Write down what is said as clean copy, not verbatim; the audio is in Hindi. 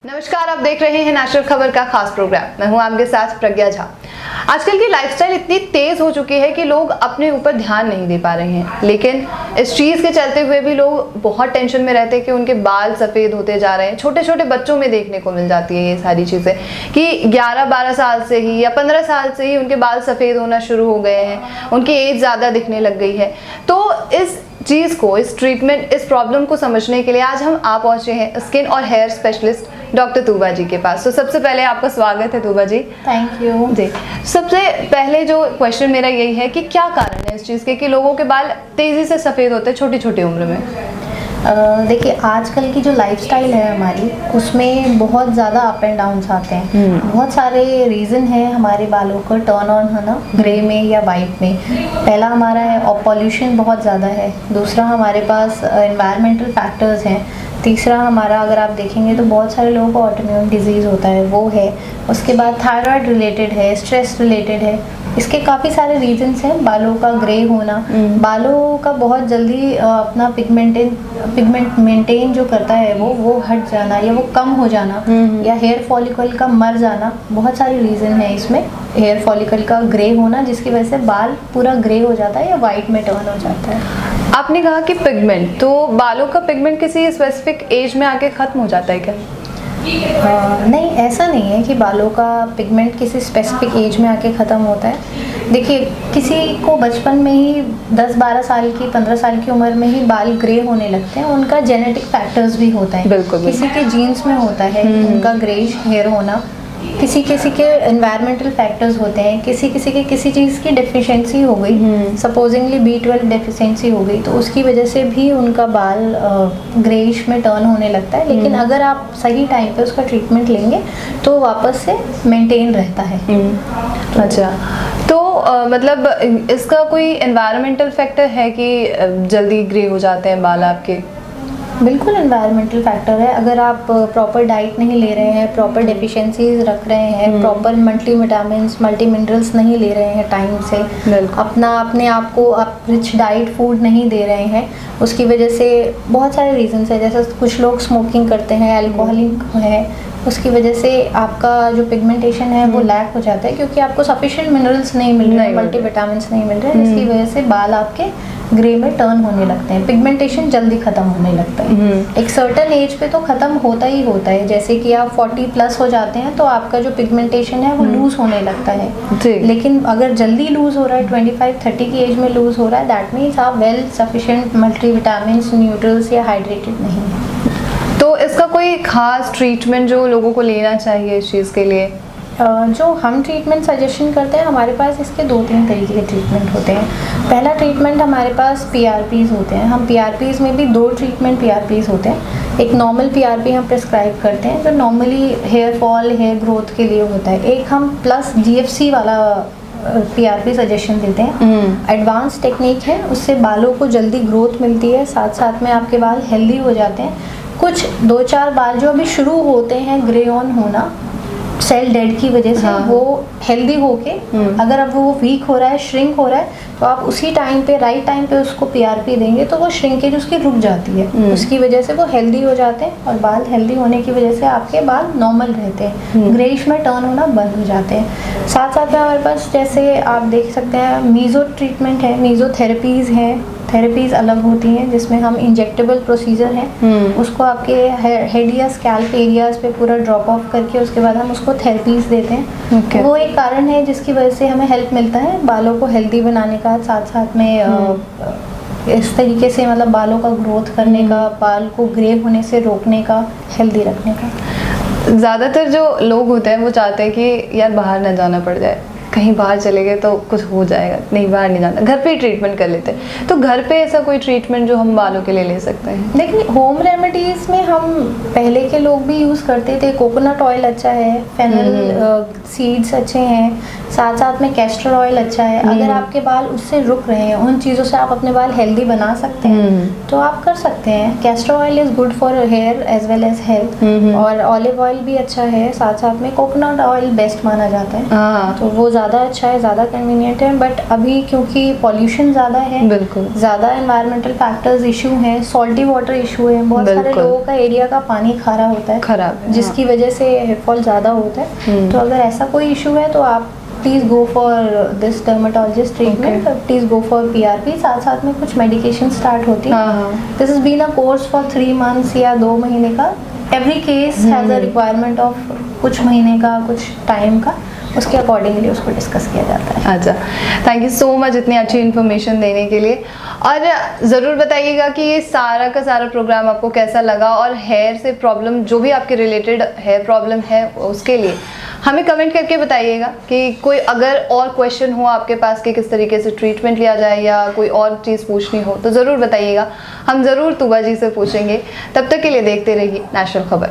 नमस्कार, आप देख रहे हैं नेशनल खबर का खास प्रोग्राम। मैं हूं आपके साथ प्रज्ञा झा। आजकल की लाइफस्टाइल इतनी तेज हो चुकी है कि लोग अपने ऊपर ध्यान नहीं दे पा रहे हैं, लेकिन इस चीज के चलते हुए भी लोग बहुत टेंशन में रहते हैं कि उनके बाल सफेद होते जा रहे हैं। छोटे छोटे बच्चों में देखने को मिल जाती है ये सारी चीजें कि 11-12 साल से ही या 15 साल से ही उनके बाल सफेद होना शुरू हो गए हैं, उनकी एज ज्यादा दिखने लग गई है। तो इस चीज को, इस ट्रीटमेंट, इस प्रॉब्लम को समझने के लिए आज हम आ पहुंचे हैं स्किन और हेयर स्पेशलिस्ट डॉक्टर तूबा जी के पास। तो सबसे पहले आपका स्वागत है तूबा जी। थैंक यू जी। सबसे पहले जो क्वेश्चन मेरा यही है कि क्या कारण है इस चीज़ के कि लोगों के बाल तेजी से सफ़ेद होते हैं छोटी छोटी उम्र में? देखिए, आजकल की जो लाइफस्टाइल है हमारी, उसमें बहुत ज़्यादा अप एंड डाउन्स आते हैं। बहुत सारे रीज़न है हमारे बालों को टर्न ऑन होना ग्रे में या वाइट में। पहला हमारा है और पॉल्यूशन बहुत ज़्यादा है। दूसरा हमारे पास एनवायरमेंटल फैक्टर्स हैं। तीसरा हमारा, अगर आप देखेंगे तो बहुत सारे लोगों को ऑटोइम्यून डिजीज़ होता है, वो है। उसके बाद थायराइड रिलेटेड है, स्ट्रेस रिलेटेड है। इसके काफ़ी सारे रीजंस हैं। बालों का ग्रे होना, बालों का बहुत जल्दी अपना पिगमेंट मेंटेन जो करता है वो हट जाना या वो कम हो जाना, या हेयर फॉलिकल का मर जाना। बहुत सारे रीज़न है इसमें। हेयर फॉलिकल का ग्रे होना, जिसकी वजह से बाल पूरा ग्रे हो जाता है या वाइट में टर्न हो जाता है। आपने कहा कि पिगमेंट, तो बालों का पिगमेंट किसी स्पेसिफिक एज में आके ख़त्म हो जाता है क्या? नहीं, ऐसा नहीं है कि बालों का पिगमेंट किसी स्पेसिफिक एज में आके ख़त्म होता है। देखिए, किसी को बचपन में ही 10-12 साल की, 15 साल की उम्र में ही बाल ग्रे होने लगते हैं। उनका जेनेटिक फैक्टर्स भी होता है। बिल्कुल। किसी के जीन्स में होता है उनका ग्रेइश हेयर होना। किसी के एनवायरमेंटल फैक्टर्स होते हैं। किसी के किसी चीज़ की डेफिशिएंसी हो गई, सपोजिंगली B12 डेफिशिएंसी हो गई, तो उसकी वजह से भी उनका बाल ग्रेइश में टर्न होने लगता है। लेकिन अगर आप सही टाइम पे उसका ट्रीटमेंट लेंगे तो वापस से मेंटेन रहता है। अच्छा, तो मतलब इसका कोई एनवायरमेंटल फैक्टर है कि जल्दी ग्रे हो जाते हैं बाल आपके? बिल्कुल एनवायरमेंटल फैक्टर है। अगर आप प्रॉपर डाइट नहीं ले रहे हैं, प्रॉपर डेफिशिएंसीज रख रहे हैं, प्रॉपर मल्टीविटामिन्स, मल्टी मिनरल्स नहीं ले रहे हैं टाइम से, अपने आप को आप रिच डाइट फूड नहीं दे रहे हैं, उसकी वजह से बहुत सारे रीजंस है। जैसे कुछ लोग स्मोकिंग करते हैं, अल्कोहलिक है, उसकी वजह से आपका जो पिगमेंटेशन है वो लैक हो जाता है, क्योंकि आपको सफिशिएंट मिनरल्स नहीं मिल रहे हैं, मल्टीविटामिन्स नहीं मिल रहे हैं, जिसकी वजह से बाल आपके ग्रे में टर्न होने लगते हैं। पिगमेंटेशन जल्दी खत्म होने लगता है। एक सर्टेन एज पे तो खत्म होता ही होता है। जैसे कि आप 40+ हो जाते हैं तो आपका जो पिगमेंटेशन है वो लूज होने लगता है। लेकिन अगर जल्दी लूज हो रहा है, 25-30 की एज में लूज हो रहा है, दैट मीन्स आप वेल सफिशिएंट मल्टीविटामिन्स, न्यूट्रल्स या हाइड्रेटेड नहीं है। तो इसका कोई खास ट्रीटमेंट जो लोगों को लेना चाहिए इस चीज़ के लिए? जो हम ट्रीटमेंट सजेशन करते हैं, हमारे पास इसके 2-3 तरीके के ट्रीटमेंट होते हैं। पहला ट्रीटमेंट हमारे पास PRPs होते हैं। हम PRPs में भी 2 ट्रीटमेंट PRPs होते हैं। एक नॉर्मल PRP हम प्रिस्क्राइब करते हैं जो normally hair fall, hair growth के लिए होता है। एक हम प्लस GFC वाला PRP सजेशन देते हैं। एडवांस टेक्निक है, उससे बालों को जल्दी ग्रोथ मिलती है, साथ साथ में आपके बाल हेल्दी हो जाते हैं। कुछ 2-4 बाल जो अभी शुरू होते हैं ग्रे ऑन होना सेल डेड की वजह से, वो हेल्दी होके, अगर अब वो वीक हो रहा है, श्रिंक हो रहा है, तो आप उसी टाइम पे, राइट टाइम पे उसको PRP देंगे तो वो श्रिंकेज उसकी रुक जाती है। उसकी वजह से वो हेल्दी हो जाते हैं और बाल हेल्दी होने की वजह से आपके बाल नॉर्मल रहते हैं, ग्रेइश में टर्न होना बंद हो जाते हैं। साथ साथ में हमारे पास, जैसे आप देख सकते हैं, मीज़ो ट्रीटमेंट है, मीज़ोथेरेपीज़ हैं। थेरेपीज़ अलग होती हैं जिसमें हम इंजेक्टेबल प्रोसीजर हैं, उसको आपके हेड या स्कैल्प एरियाज़ पे पूरा ड्रॉप ऑफ करके उसके बाद हम उसको थेरेपीज़ देते हैं। वो एक कारण है जिसकी वजह से हमें हेल्प मिलता है बालों को हेल्दी बनाने का, साथ साथ में इस तरीके से मतलब बालों का ग्रोथ करने का, बाल को ग्रे होने से रोकने का, हेल्दी रखने का। ज़्यादातर जो लोग होते हैं वो चाहते हैं कि यार बाहर ना जाना पड़ जाए, कहीं बाहर चले गए तो कुछ हो जाएगा, नहीं बाहर नहीं जाना, घर पे ही ट्रीटमेंट कर लेते हैं। तो घर पे ऐसा कोई ट्रीटमेंट जो हम बालों के लिए ले सकते हैं? देखिए, होम रेमेडीज़ में हम पहले के लोग भी यूज़ करते थे। कोकोनट ऑयल अच्छा है, फेनल सीड्स अच्छे हैं, साथ साथ में कैस्टर ऑयल अच्छा है। अगर आपके बाल उससे रुक रहे हैं, उन चीज़ों से आप अपने बाल हेल्दी बना सकते हैं तो आप कर सकते हैं। Castor oil is good for hair as well as health, और ऑलिव ऑयल भी अच्छा है। साथ साथ में कोकोनट ऑयल बेस्ट माना जाता है, तो वो ज़्यादा अच्छा है, ज़्यादा कन्वीनियंट है। बट अभी क्योंकि पॉल्यूशन ज़्यादा है, बिल्कुल ज़्यादा एनवायरमेंटल फैक्टर्स इशू हैं, सॉल्टी वाटर इशू है, बहुत सारे लोगों का एरिया का पानी खारा होता है, खराब है, जिसकी वजह से हेयर फॉल ज़्यादा होता है। तो अगर ऐसा कोई इशू है तो आप please go for this dermatologist treatment, please go for PRP। साथ साथ में कुछ मेडिकेशन स्टार्ट होती है। This is been a course for 3 months या 2 महीने का। Every case has a requirement of कुछ महीने का, कुछ टाइम का, उसके अकॉर्डिंगली उसको डिस्कस किया जाता है। अच्छा, थैंक यू सो मच इतनी अच्छी इन्फॉर्मेशन देने के लिए। और ज़रूर बताइएगा कि ये सारा का सारा प्रोग्राम आपको कैसा लगा, और हेयर से प्रॉब्लम जो भी आपके रिलेटेड हेयर प्रॉब्लम है उसके लिए हमें कमेंट करके बताइएगा कि कोई अगर और क्वेश्चन हो आपके पास कि किस तरीके से ट्रीटमेंट लिया जाए या कोई और चीज़ पूछनी हो तो ज़रूर बताइएगा, हम ज़रूर तुबा जी से पूछेंगे। तब तक के लिए देखते रहिए नेशनल खबर।